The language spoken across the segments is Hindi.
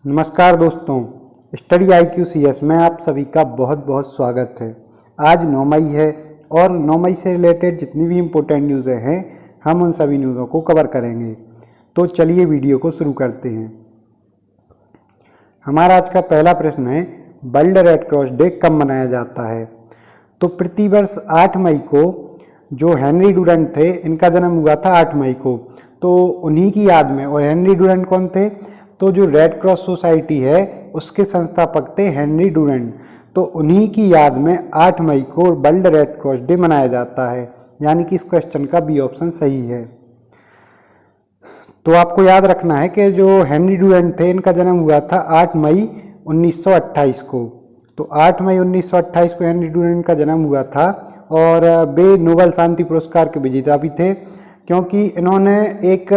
नमस्कार दोस्तों, स्टडी IQCS में आप सभी का बहुत बहुत स्वागत है। आज 9 मई है और 9 मई से रिलेटेड जितनी भी इम्पोर्टेंट न्यूज़ें हैं हम उन सभी न्यूज़ों को कवर करेंगे। तो चलिए वीडियो को शुरू करते हैं। हमारा आज का पहला प्रश्न है, वर्ल्ड रेड क्रॉस डे कब मनाया जाता है? तो प्रतिवर्ष 8 मई को जो हेनरी डुरंट थे, इनका जन्म हुआ था 8 मई को, तो उन्हीं की याद में। और हेनरी डुरंट कौन थे? तो जो रेड क्रॉस सोसाइटी है उसके संस्थापक थे हेनरी डुरंट। तो उन्हीं की याद में 8 मई को वर्ल्ड रेड क्रॉस डे मनाया जाता है, यानी कि इस क्वेश्चन का बी ऑप्शन सही है। तो आपको याद रखना है कि जो हेनरी डुरंट थे इनका जन्म हुआ था 8 मई 1928 को। तो 8 मई 1928 को हेनरी डुरंट का जन्म हुआ था और वे नोबेल शांति पुरस्कार के विजेता भी थे, क्योंकि इन्होंने एक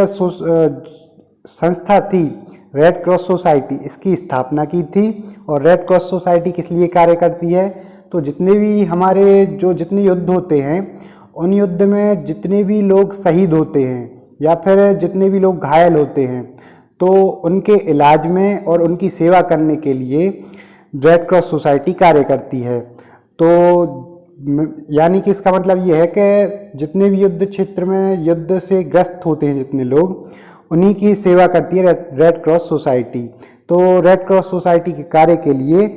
संस्था थी रेड क्रॉस सोसाइटी, इसकी स्थापना की थी। और रेड क्रॉस सोसाइटी किस लिए कार्य करती है? तो जितने भी हमारे जितने युद्ध होते हैं उन युद्ध में जितने भी लोग शहीद होते हैं या फिर जितने भी लोग घायल होते हैं, तो उनके इलाज में और उनकी सेवा करने के लिए रेड क्रॉस सोसाइटी कार्य करती है। तो यानी कि इसका मतलब ये है कि जितने भी युद्ध क्षेत्र में युद्ध से ग्रस्त होते हैं जितने लोग, उन्हीं की सेवा करती है रेड क्रॉस सोसाइटी। तो रेड क्रॉस सोसाइटी के कार्य के लिए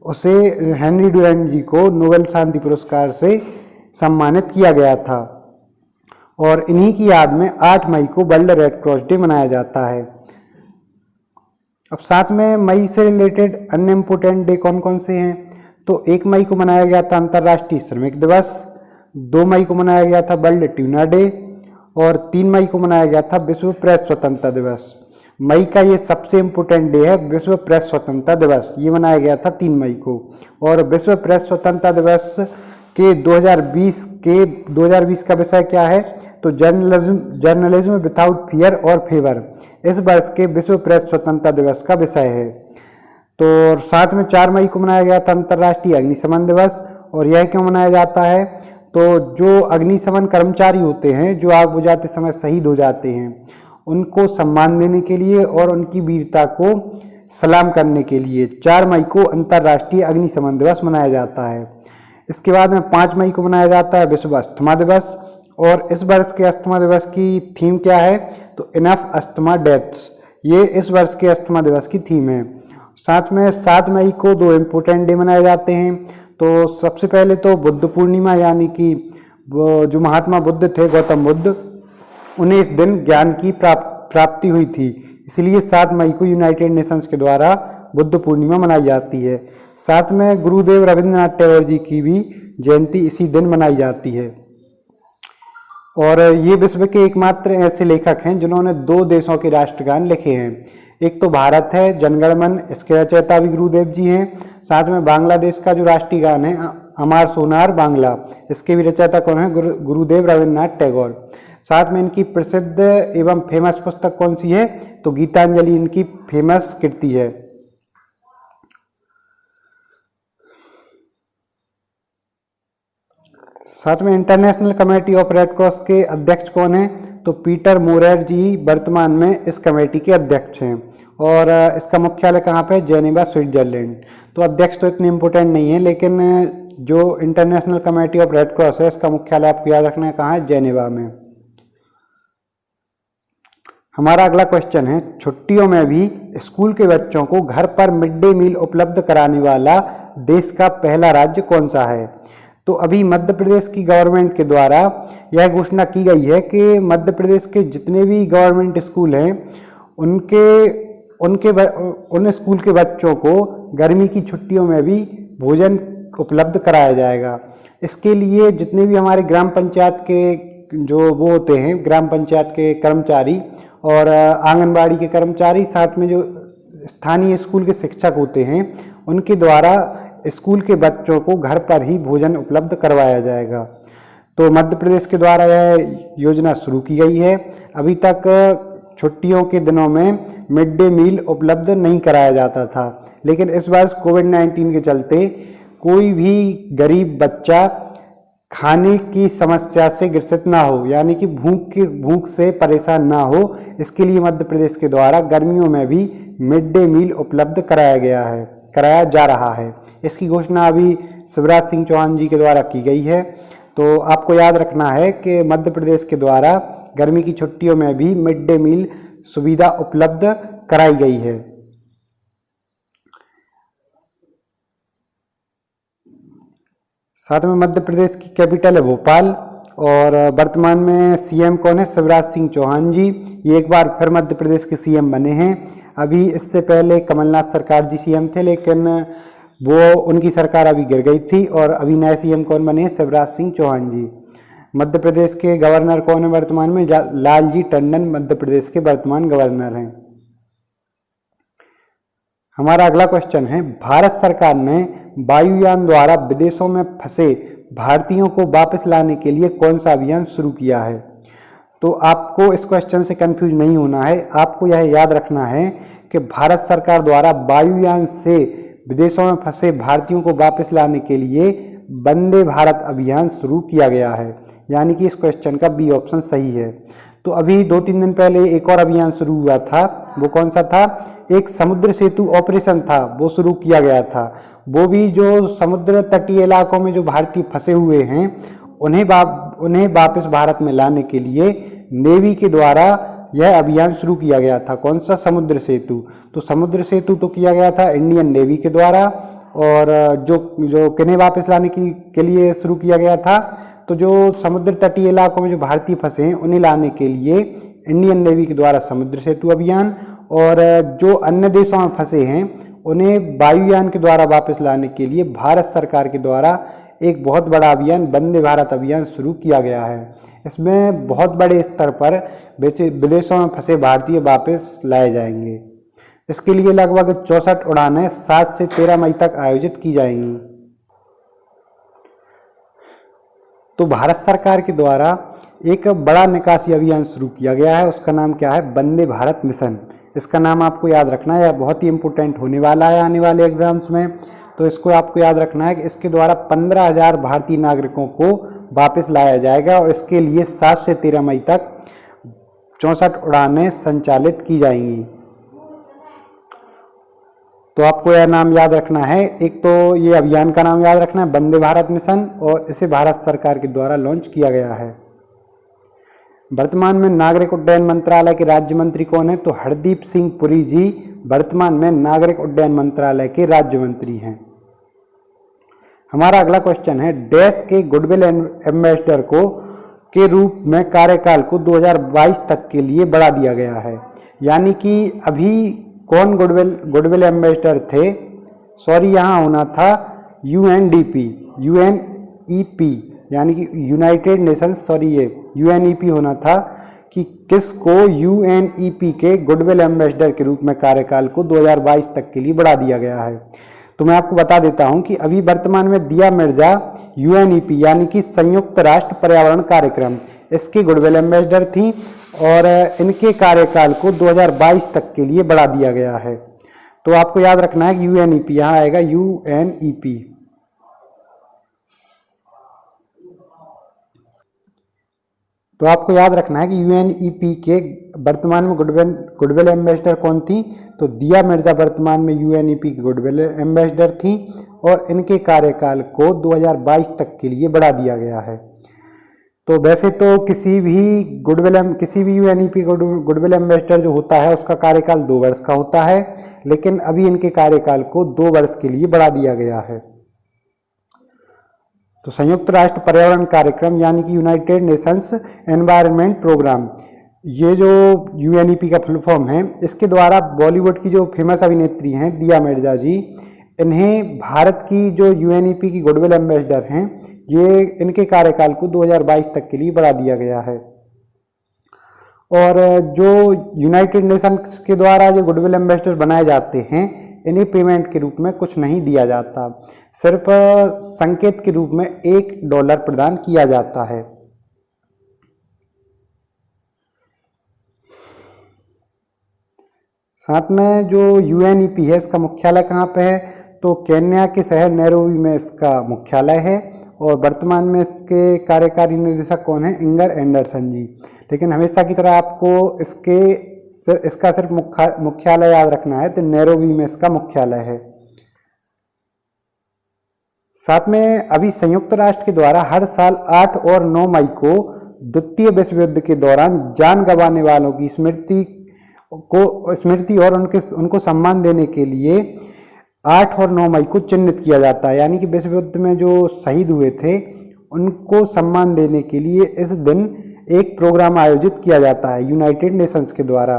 उसे हेनरी डुरंट जी को नोबेल शांति पुरस्कार से सम्मानित किया गया था। और इन्हीं की याद में 8 मई को वर्ल्ड रेड क्रॉस डे मनाया जाता है। अब साथ में मई से रिलेटेड अन्य इम्पोर्टेंट डे कौन कौन से हैं? तो 1 मई को मनाया गया था अंतर्राष्ट्रीय श्रमिक दिवस, 2 मई को मनाया गया था वर्ल्ड ट्यूना डे और 3 मई को मनाया गया था विश्व प्रेस स्वतंत्रता दिवस। मई का ये सबसे इम्पोर्टेंट डे है, विश्व प्रेस स्वतंत्रता दिवस, ये मनाया गया था 3 मई को। और विश्व प्रेस स्वतंत्रता दिवस के 2020 का विषय क्या है? तो जर्नलिज्म विदाउट फियर और फेवर इस वर्ष के विश्व प्रेस स्वतंत्रता दिवस का विषय है। तो साथ में 4 मई को मनाया गया था अंतर्राष्ट्रीय अग्निशमन दिवस। और यह क्यों मनाया जाता है? तो जो अग्निशमन कर्मचारी होते हैं जो आग बुझाते समय शहीद हो जाते हैं, उनको सम्मान देने के लिए और उनकी वीरता को सलाम करने के लिए 4 मई को अंतर्राष्ट्रीय अग्निशमन दिवस मनाया जाता है। इसके बाद में 5 मई को मनाया जाता है विश्व अस्थमा दिवस। और इस वर्ष के अस्थमा दिवस की थीम क्या है? तो इनफ अस्थमा डेथ्स, ये इस वर्ष के अस्थमा दिवस की थीम है। साथ में 7 मई को 2 इम्पोर्टेंट डे मनाए जाते हैं। तो सबसे पहले तो बुद्ध पूर्णिमा, यानी कि जो महात्मा बुद्ध थे, गौतम बुद्ध, उन्हें इस दिन ज्ञान की प्राप्ति हुई थी, इसलिए 7 मई को यूनाइटेड नेशंस के द्वारा बुद्ध पूर्णिमा मनाई जाती है। साथ में गुरुदेव रविंद्रनाथ टैगोर जी की भी जयंती इसी दिन मनाई जाती है। और ये विश्व के एकमात्र ऐसे लेखक हैं जिन्होंने 2 देशों के राष्ट्रगान लिखे हैं। एक तो भारत है, जनगण मन, इसके रचयिता भी गुरुदेव जी हैं। साथ में बांग्लादेश का जो राष्ट्रीय गान है अमार सोनार बांग्ला, इसके भी रचयिता कौन है? गुरुदेव रविंद्रनाथ टैगोर। साथ में इनकी प्रसिद्ध एवं फेमस पुस्तक कौन सी है? तो गीतांजलि इनकी फेमस कृति है। साथ में international committee of red cross के अध्यक्ष कौन है? तो पीटर मोरेर जी वर्तमान में इस कमेटी के अध्यक्ष हैं। और इसका मुख्यालय कहाँ पे? Geneva, Switzerland. तो अध्यक्ष तो इतने इम्पोर्टेंट नहीं है, लेकिन जो international committee of red cross है इसका मुख्यालय आपको याद रखना है कहाँ है? जेनेवा में। हमारा अगला क्वेश्चन है, छुट्टियों में भी स्कूल के बच्चों को घर पर मिड डे मील उपलब्ध कराने वाला देश का पहला राज्य कौन सा है? तो अभी मध्य प्रदेश की गवर्नमेंट के द्वारा यह घोषणा की गई है कि मध्य प्रदेश के जितने भी गवर्नमेंट स्कूल हैं उन स्कूल के बच्चों को गर्मी की छुट्टियों में भी भोजन उपलब्ध कराया जाएगा। इसके लिए जितने भी हमारे ग्राम पंचायत के जो वो होते हैं, ग्राम पंचायत के कर्मचारी और आंगनबाड़ी के कर्मचारी, साथ में जो स्थानीय स्कूल के शिक्षक होते हैं, उनके द्वारा स्कूल के बच्चों को घर पर ही भोजन उपलब्ध करवाया जाएगा। तो मध्य प्रदेश के द्वारा यह योजना शुरू की गई है। अभी तक छुट्टियों के दिनों में मिड डे मील उपलब्ध नहीं कराया जाता था, लेकिन इस वर्ष कोविड-19 के चलते कोई भी गरीब बच्चा खाने की समस्या से ग्रसित ना हो, यानी कि भूख से परेशान ना हो, इसके लिए मध्य प्रदेश के द्वारा गर्मियों में भी मिड डे मील उपलब्ध कराया जा रहा है। इसकी घोषणा अभी शिवराज सिंह चौहान जी के द्वारा की गई है। तो आपको याद रखना है कि मध्य प्रदेश के द्वारा गर्मी की छुट्टियों में भी मिड डे मील सुविधा उपलब्ध कराई गई है। साथ में मध्य प्रदेश की कैपिटल है भोपाल और वर्तमान में सीएम कौन है? शिवराज सिंह चौहान जी। ये एक बार फिर मध्य प्रदेश के सीएम बने हैं। अभी इससे पहले कमलनाथ सरकार जी सीएम थे, लेकिन वो उनकी सरकार अभी गिर गई थी और अभी नए सीएम कौन बने हैं? शिवराज सिंह चौहान जी। मध्य प्रदेश के गवर्नर कौन है वर्तमान में? लालजी टंडन मध्य प्रदेश के वर्तमान गवर्नर हैं। हमारा अगला क्वेश्चन है, भारत सरकार ने वायुयान द्वारा विदेशों में फंसे भारतीयों को वापस लाने के लिए कौन सा अभियान शुरू किया है? तो आपको इस क्वेश्चन से कंफ्यूज नहीं होना है। आपको यह याद रखना है कि भारत सरकार द्वारा वायुयान से विदेशों में फंसे भारतीयों को वापस लाने के लिए वंदे भारत अभियान शुरू किया गया है, यानी कि इस क्वेश्चन का बी ऑप्शन सही है। तो अभी 2-3 दिन पहले एक और अभियान शुरू हुआ था, वो कौन सा था? एक समुद्र सेतु ऑपरेशन था, वो शुरू किया गया था। वो भी जो समुद्र तटीय इलाकों में जो भारतीय फंसे हुए हैं उन्हें वापस भारत में लाने के लिए नेवी के द्वारा यह अभियान शुरू किया गया था। कौन सा? समुद्र सेतु। तो समुद्र सेतु तो किया गया था इंडियन नेवी के द्वारा, और जो किन्हें वापस लाने के लिए शुरू किया गया था? तो जो समुद्र तटीय इलाकों में जो भारतीय फंसे हैं उन्हें लाने के लिए इंडियन नेवी के द्वारा समुद्र सेतु अभियान, और जो अन्य देशों में फंसे हैं उन्हें वायुयान के द्वारा वापस लाने के लिए भारत सरकार के द्वारा एक बहुत बड़ा अभियान वंदे भारत अभियान शुरू किया गया है। इसमें बहुत बड़े स्तर पर विदेशों में फंसे भारतीय वापस लाए जाएंगे। इसके लिए लगभग 64 उड़ानें 7 से 13 मई तक आयोजित की जाएंगी। तो भारत सरकार के द्वारा एक बड़ा निकासी अभियान शुरू किया गया है, उसका नाम क्या है? वंदे भारत मिशन। इसका नाम आपको याद रखना है, बहुत ही इंपॉर्टेंट होने वाला है आने वाले एग्जाम्स में। तो इसको आपको याद रखना है कि इसके द्वारा 15,000 भारतीय नागरिकों को वापस लाया जाएगा और इसके लिए 7 से 13 मई तक 64 उड़ानें संचालित की जाएंगी। तो आपको यह नाम याद रखना है, एक तो ये अभियान का नाम याद रखना है वंदे भारत मिशन, और इसे भारत सरकार के द्वारा लॉन्च किया गया है। वर्तमान में नागरिक उड्डयन मंत्रालय के राज्य मंत्री कौन है? तो हरदीप सिंह पुरी जी वर्तमान में नागरिक उड्डयन मंत्रालय के राज्य मंत्री हैं। हमारा अगला क्वेश्चन है, डैश के गुडविल एम्बेसडर के रूप में कार्यकाल को 2022 तक के लिए बढ़ा दिया गया है। यानी कि अभी कौन गुडविल एम्बेसडर थे? सॉरी, यहाँ होना था यूएनडीपी, यूएनईपी, यानी कि यूनाइटेड नेशंस, सॉरी ये यूएनईपी होना था कि किसको यूएनईपी के गुडविल एम्बेसडर के रूप में कार्यकाल को 2022 तक के लिए बढ़ा दिया गया है। तो मैं आपको बता देता हूं कि अभी वर्तमान में दिया मिर्जा यूएनईपी यानी कि संयुक्त राष्ट्र पर्यावरण कार्यक्रम, इसके गुडविल एम्बेसडर थी और इनके कार्यकाल को 2022 तक के लिए बढ़ा दिया गया है। तो आपको याद रखना है कि यूएनईपी, यहाँ आएगा यूएनईपी। तो आपको याद रखना है कि यूएनईपी के वर्तमान में गुडविल एम्बेसडर कौन थी? तो दिया मिर्जा वर्तमान में यूएनईपी की गुडविल एम्बेसडर थी और इनके कार्यकाल को 2022 तक के लिए बढ़ा दिया गया है। तो वैसे तो किसी भी यूएनईपी गुडविल एम्बेसडर जो होता है उसका कार्यकाल 2 वर्ष का होता है, लेकिन अभी इनके कार्यकाल को 2 वर्ष के लिए बढ़ा दिया गया है। तो संयुक्त राष्ट्र पर्यावरण कार्यक्रम यानी कि यूनाइटेड नेशंस एनवायरनमेंट प्रोग्राम, ये जो यूएनईपी का फुल फॉर्म है, इसके द्वारा बॉलीवुड की जो फेमस अभिनेत्री हैं दिया मिर्जा जी, इन्हें भारत की जो यूएनईपी की गुडविल एम्बेसडर हैं, ये इनके कार्यकाल को 2022 तक के लिए बढ़ा दिया गया है। और जो यूनाइटेड नेशंस के द्वारा जो गुडविल एम्बेसडर बनाए जाते हैं, इन्हें पेमेंट के रूप में कुछ नहीं दिया जाता, सिर्फ संकेत के रूप में $1 प्रदान किया जाता है। साथ में जो यूएनईपी है इसका मुख्यालय कहाँ पे है? तो केन्या के शहर नैरोबी में इसका मुख्यालय है और वर्तमान में इसके कार्यकारी निदेशक कौन है? इंगर एंडरसन जी। लेकिन हमेशा की तरह आपको इसका सिर्फ मुख्यालय याद रखना है, तो नैरोबी में इसका मुख्यालय है। साथ में अभी संयुक्त राष्ट्र के द्वारा हर साल 8 और 9 मई को द्वितीय विश्व युद्ध के दौरान जान गंवाने वालों की स्मृति और उनको सम्मान देने के लिए 8 और 9 मई को चिन्हित किया जाता है। यानी कि विश्व युद्ध में जो शहीद हुए थे उनको सम्मान देने के लिए इस दिन एक प्रोग्राम आयोजित किया जाता है यूनाइटेड नेशंस के द्वारा।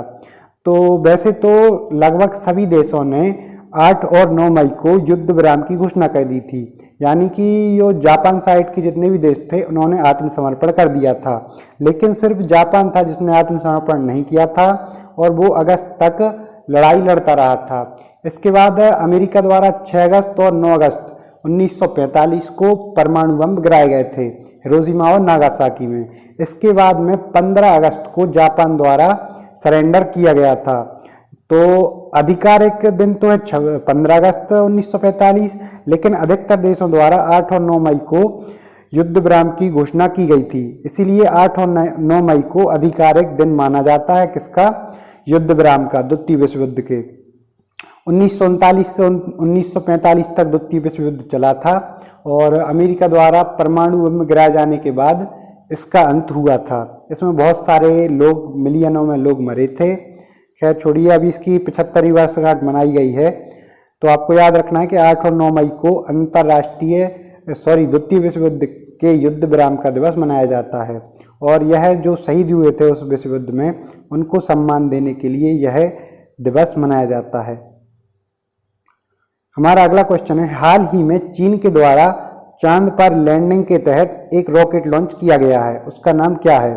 तो वैसे तो लगभग सभी देशों ने 8 और 9 मई को युद्ध विराम की घोषणा कर दी थी। यानी कि जो जापान साइड के जितने भी देश थे उन्होंने आत्मसमर्पण कर दिया था, लेकिन सिर्फ जापान था जिसने आत्मसमर्पण नहीं किया था और वो अगस्त तक लड़ाई लड़ता रहा था। इसके बाद अमेरिका द्वारा 6 अगस्त और 9 अगस्त 1945 को परमाणु बम गिराए गए थे हिरोशिमा और नागासाकी में। इसके बाद में 15 अगस्त को जापान द्वारा सरेंडर किया गया था। तो आधिकारिक दिन तो है 15 अगस्त 1945, लेकिन अधिकतर देशों द्वारा 8 और 9 मई को युद्ध विराम की घोषणा की गई थी। इसीलिए 8 और 9 मई को आधिकारिक दिन माना जाता है किसका? युद्ध विराम का, द्वितीय विश्व युद्ध के। 1939 से 1945 तक द्वितीय विश्व युद्ध चला था और अमेरिका द्वारा परमाणु बम गिराए जाने के बाद इसका अंत हुआ था। इसमें बहुत सारे लोग, मिलियनों में लोग मरे थे। खैर छोड़िए, अभी इसकी 75वीं वर्षगांठ मनाई गई है। तो आपको याद रखना है कि 8 और 9 मई को द्वितीय विश्व युद्ध के युद्ध विराम का दिवस मनाया जाता है और यह जो शहीद हुए थे उस विश्व युद्ध में उनको सम्मान देने के लिए यह दिवस मनाया जाता है। हमारा अगला क्वेश्चन है, हाल ही में चीन के द्वारा चांद पर लैंडिंग के तहत एक रॉकेट लॉन्च किया गया है, उसका नाम क्या है?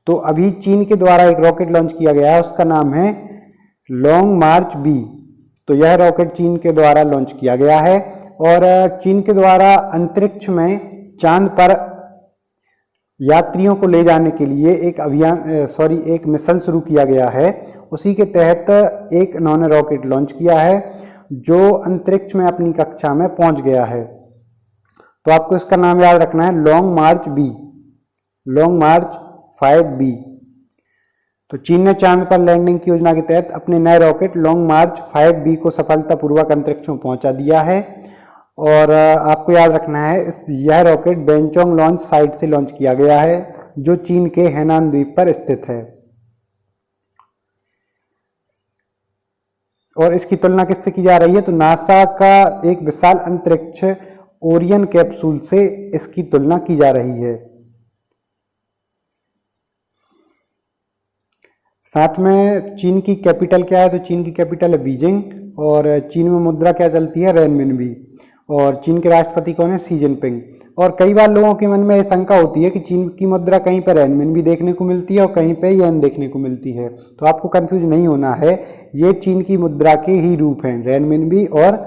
तो अभी चीन के द्वारा एक रॉकेट लॉन्च किया गया है, उसका नाम है लॉन्ग मार्च बी। तो यह रॉकेट चीन के द्वारा लॉन्च किया गया है और चीन के द्वारा अंतरिक्ष में चांद पर यात्रियों को ले जाने के लिए एक मिशन शुरू किया गया है। उसी के तहत एक इन्होंने रॉकेट लॉन्च किया है जो अंतरिक्ष में अपनी कक्षा में पहुंच गया है। तो आपको इसका नाम याद रखना है लॉन्ग मार्च बी, लॉन्ग मार्च 5B। तो चीन ने चांद पर लैंडिंग की योजना के तहत अपने नए रॉकेट लॉन्ग मार्च 5B को सफलतापूर्वक अंतरिक्ष में पहुंचा दिया है और आपको याद रखना है यह रॉकेट बेंचोंग लॉन्च साइट से लॉन्च किया गया है जो चीन के हैनान द्वीप पर स्थित है। और इसकी तुलना किससे की जा रही है? तो नासा का एक विशाल अंतरिक्ष ओरियन कैप्सूल से इसकी तुलना की जा रही है। साथ में चीन की कैपिटल क्या है? तो चीन की कैपिटल है बीजिंग और चीन में मुद्रा क्या चलती है? रेनमिनबी। और चीन के राष्ट्रपति कौन है? Xi Jinping. और कई बार लोगों के मन में यह शंका होती है कि चीन की मुद्रा कहीं पर रेनमिनबी देखने को मिलती है और कहीं पर येन देखने को मिलती है। तो आपको कंफ्यूज नहीं होना है, ये चीन की मुद्रा के ही रूप हैं, रेनमिनबी और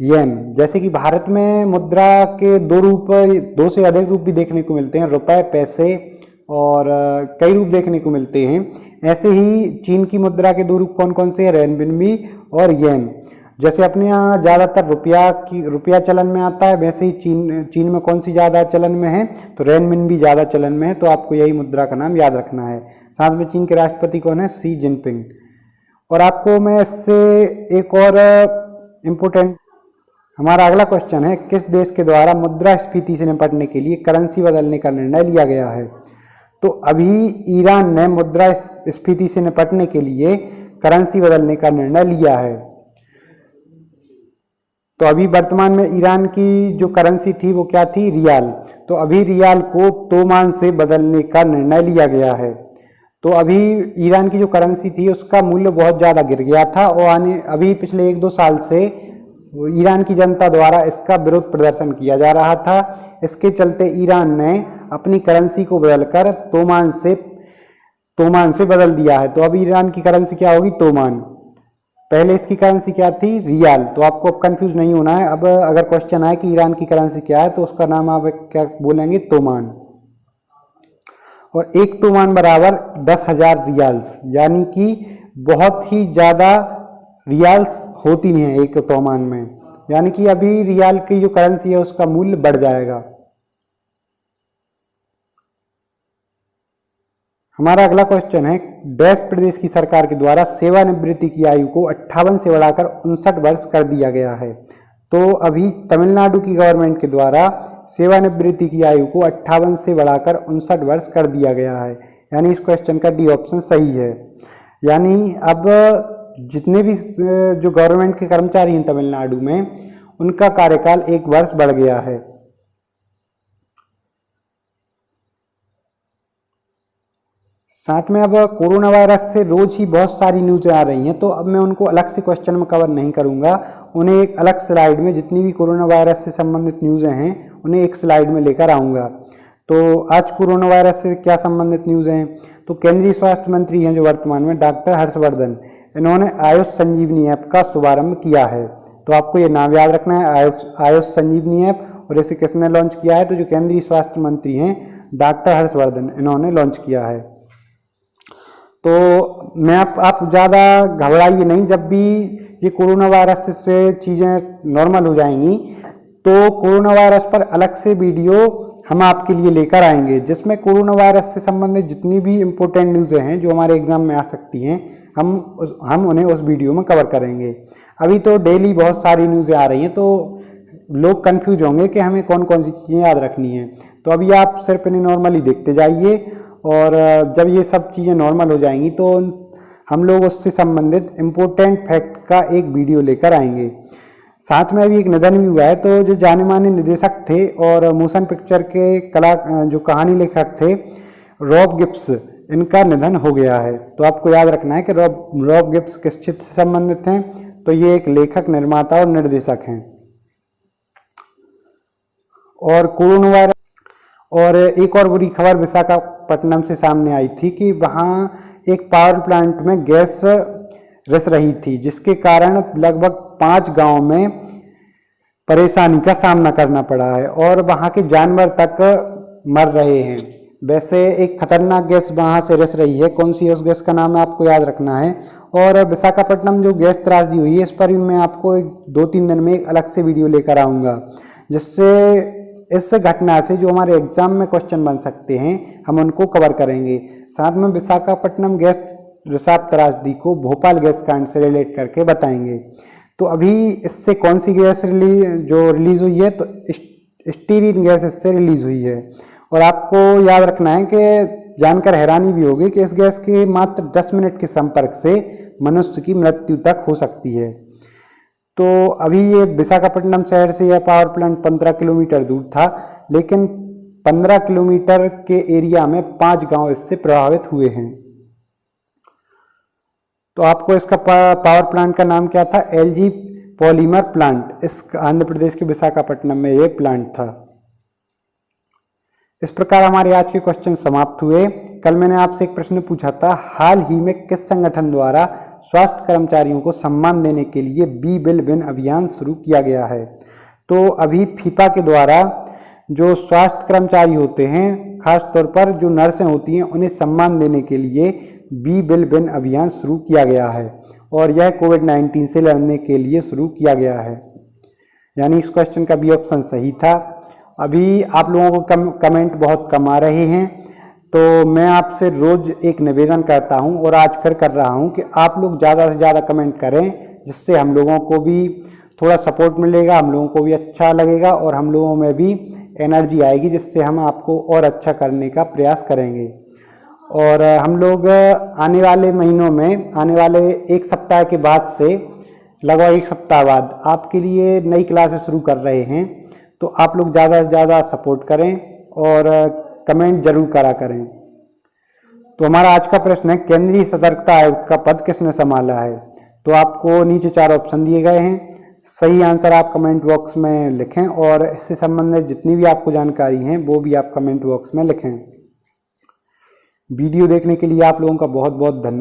येन। जैसे कि भारत में मुद्रा के 2 से अधिक रूप भी देखने को मिलते हैं, रुपए, पैसे और कई रूप देखने को मिलते हैं। ऐसे ही चीन की मुद्रा के 2 रूप कौन कौन से हैं? रेनमिनबी और येन। जैसे अपने यहाँ ज़्यादातर रुपया चलन में आता है, वैसे ही चीन में कौन सी ज़्यादा चलन में है? तो रेनमिनबी ज़्यादा चलन में है। तो आपको यही मुद्रा का नाम याद रखना है। साथ में चीन के राष्ट्रपति कौन है? Xi Jinping. और आपको मैं इससे एक और इम्पोर्टेंट, हमारा अगला क्वेश्चन है, किस देश के द्वारा मुद्रास्फीति से निपटने के लिए करेंसी बदलने का निर्णय लिया गया है? तो अभी ईरान ने मुद्रास्फीति से निपटने के लिए करेंसी बदलने का निर्णय लिया है। तो अभी वर्तमान में ईरान की जो करेंसी थी वो क्या थी? रियाल। तो अभी रियाल को तोमान से बदलने का निर्णय लिया गया है। तो अभी ईरान की जो करेंसी थी उसका मूल्य बहुत ज़्यादा गिर गया था और अभी पिछले 1-2 साल से ईरान की जनता द्वारा इसका विरोध प्रदर्शन किया जा रहा था। इसके चलते ईरान ने अपनी करेंसी को बदलकर तोमान से बदल दिया है। तो अब ईरान की करेंसी क्या होगी? तोमान। पहले इसकी करेंसी क्या थी? रियाल। तो आपको अब कंफ्यूज नहीं होना है। अब अगर क्वेश्चन आए कि ईरान की करेंसी क्या है तो उसका नाम आप क्या बोलेंगे? तोमान। और एक तोमान बराबर 10,000 रियाल्स, यानी कि बहुत ही ज़्यादा रियाल्स होती नहीं है एक तोमान में। यानी कि अभी रियाल की जो करेंसी है उसका मूल्य बढ़ जाएगा। हमारा अगला क्वेश्चन है, डैश प्रदेश की सरकार के द्वारा सेवानिवृत्ति की आयु को 58 से बढ़ाकर 59 वर्ष कर दिया गया है। तो अभी तमिलनाडु की गवर्नमेंट के द्वारा सेवानिवृत्ति की आयु को 58 से बढ़ाकर 59 वर्ष कर दिया गया है, यानी इस क्वेश्चन का डी ऑप्शन सही है। यानी अब जितने भी जो गवर्नमेंट के कर्मचारी हैं तमिलनाडु में, उनका कार्यकाल 1 वर्ष बढ़ गया है। साथ में अब कोरोना वायरस से रोज ही बहुत सारी न्यूज़ आ रही हैं, तो अब मैं उनको अलग से क्वेश्चन में कवर नहीं करूंगा, उन्हें एक अलग स्लाइड में जितनी भी कोरोना वायरस से संबंधित न्यूज़ें हैं उन्हें एक स्लाइड में लेकर आऊँगा। तो आज कोरोना वायरस से क्या संबंधित न्यूज़ हैं, तो केंद्रीय स्वास्थ्य मंत्री हैं जो वर्तमान में डॉक्टर हर्षवर्धन, इन्होंने आयुष संजीवनी ऐप का शुभारंभ किया है। तो आपको ये नाम याद रखना है, आयुष संजीवनी ऐप, और इसे किसने लॉन्च किया है, तो जो केंद्रीय स्वास्थ्य मंत्री हैं डॉक्टर हर्षवर्धन, इन्होंने लॉन्च किया है। तो मैं आप ज़्यादा घबराइए नहीं, जब भी ये कोरोना वायरस से चीज़ें नॉर्मल हो जाएंगी तो कोरोना वायरस पर अलग से वीडियो हम आपके लिए लेकर आएंगे, जिसमें कोरोना वायरस से संबंधित जितनी भी इम्पोर्टेंट न्यूज़ें हैं जो हमारे एग्जाम में आ सकती हैं, हम उन्हें उस वीडियो में कवर करेंगे। अभी तो डेली बहुत सारी न्यूज़ें आ रही हैं, तो लोग कंफ्यूज होंगे कि हमें कौन कौन सी चीज़ें याद रखनी हैं। तो अभी आप सिर्फ इन्हें नॉर्मली देखते जाइए, और जब ये सब चीज़ें नॉर्मल हो जाएंगी तो हम लोग उससे संबंधित इम्पोर्टेंट फैक्ट का एक वीडियो लेकर आएंगे। साथ में अभी एक निधन भी हुआ है, तो जो जाने माने निर्देशक थे और मोशन पिक्चर के जो कहानी लेखक थे रॉब गिब्स, इनका निधन हो गया है। तो आपको याद रखना है कि रॉब गिब्स किस क्षेत्र से संबंधित हैं, तो ये एक लेखक, निर्माता और निर्देशक हैं। और कोरोना वायरस और एक और बुरी खबर विशाखापट्टनम से सामने आई थी कि वहाँ एक पावर प्लांट में गैस रिस रही थी, जिसके कारण लगभग 5 गांव में परेशानी का सामना करना पड़ा है और वहाँ के जानवर तक मर रहे हैं। वैसे एक खतरनाक गैस वहाँ से रिस रही है, कौन सी उस गैस का नाम है आपको याद रखना है। और विशाखापट्टनम जो गैस त्रासदी हुई है, इस पर भी मैं आपको 2-3 दिन में एक अलग से वीडियो लेकर आऊँगा, जिससे इस घटना से जो हमारे एग्जाम में क्वेश्चन बन सकते हैं हम उनको कवर करेंगे। साथ में विशाखापट्टनम गैस रिसाव त्रासदी को भोपाल गैस कांड से रिलेट करके बताएंगे। तो अभी इससे कौन सी गैस रिलीज हुई है, तो स्टीरीन गैस इससे रिलीज हुई है। और आपको याद रखना है कि जानकर हैरानी भी होगी कि इस गैस के मात्र 10 मिनट के संपर्क से मनुष्य की मृत्यु तक हो सकती है। तो अभी ये विशाखापट्टनम शहर से यह पावर प्लांट 15 किलोमीटर दूर था, लेकिन 15 किलोमीटर के एरिया में 5 गांव इससे प्रभावित हुए हैं। तो आपको इसका पावर प्लांट का नाम क्या था, एलजी पॉलीमर प्लांट। इस आंध्र प्रदेश के विशाखापट्टनम में ये प्लांट था। इस प्रकार हमारे आज के क्वेश्चन समाप्त हुए। कल मैंने आपसे एक प्रश्न पूछा था, हाल ही में किस संगठन द्वारा स्वास्थ्य कर्मचारियों को सम्मान देने के लिए बी विल विन अभियान शुरू किया गया है। तो अभी फीफा के द्वारा जो स्वास्थ्य कर्मचारी होते हैं, खास तौर पर जो नर्सें होती हैं, उन्हें सम्मान देने के लिए बी विल विन अभियान शुरू किया गया है और यह कोविड-19 से लड़ने के लिए शुरू किया गया है। यानी इस क्वेश्चन का बी ऑप्शन सही था। अभी आप लोगों को कमेंट बहुत कम आ रहे हैं, तो मैं आपसे रोज एक निवेदन करता हूं और आज फिर कर रहा हूं कि आप लोग ज़्यादा से ज़्यादा कमेंट करें, जिससे हम लोगों को भी थोड़ा सपोर्ट मिलेगा, हम लोगों को भी अच्छा लगेगा और हम लोगों में भी एनर्जी आएगी, जिससे हम आपको और अच्छा करने का प्रयास करेंगे। और हम लोग आने वाले महीनों में, आने वाले 1 सप्ताह के बाद से लगभग 1 सप्ताह बाद आपके लिए नई क्लासेस शुरू कर रहे हैं। तो आप लोग ज़्यादा से ज़्यादा सपोर्ट करें और कमेंट जरूर करा करें। तो हमारा आज का प्रश्न है, केंद्रीय सतर्कता आयुक्त का पद किसने संभाला है। तो आपको नीचे 4 ऑप्शन दिए गए हैं, सही आंसर आप कमेंट बॉक्स में लिखें और इससे संबंधित जितनी भी आपको जानकारी है वो भी आप कमेंट बॉक्स में लिखें। वीडियो देखने के लिए आप लोगों का बहुत बहुत धन्यवाद।